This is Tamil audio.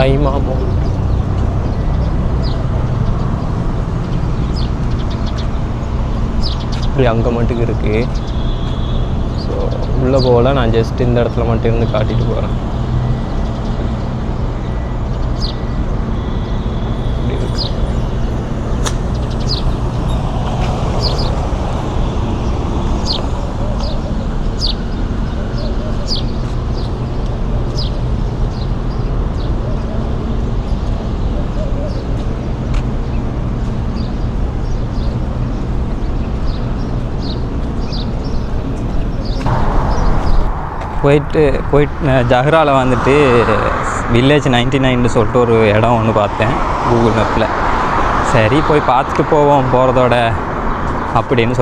கைமாமம். இப்படி அங்கே மட்டும் இருக்குது. ஸோ உள்ளே போகல, நான் ஜஸ்ட் இந்த இடத்துல மட்டும் இருந்து காட்டிட்டு போகிறேன். போயிட்டு ஜஹ்ராவில் வந்துட்டு வில்லேஜ் 99 சொல்லிட்டு ஒரு இடம் ஒன்று பார்த்தேன் கூகுள் மேப்பில். சரி போய் பார்த்துட்டு போவோம் போகிறதோட அப்படின்னு சொல்லி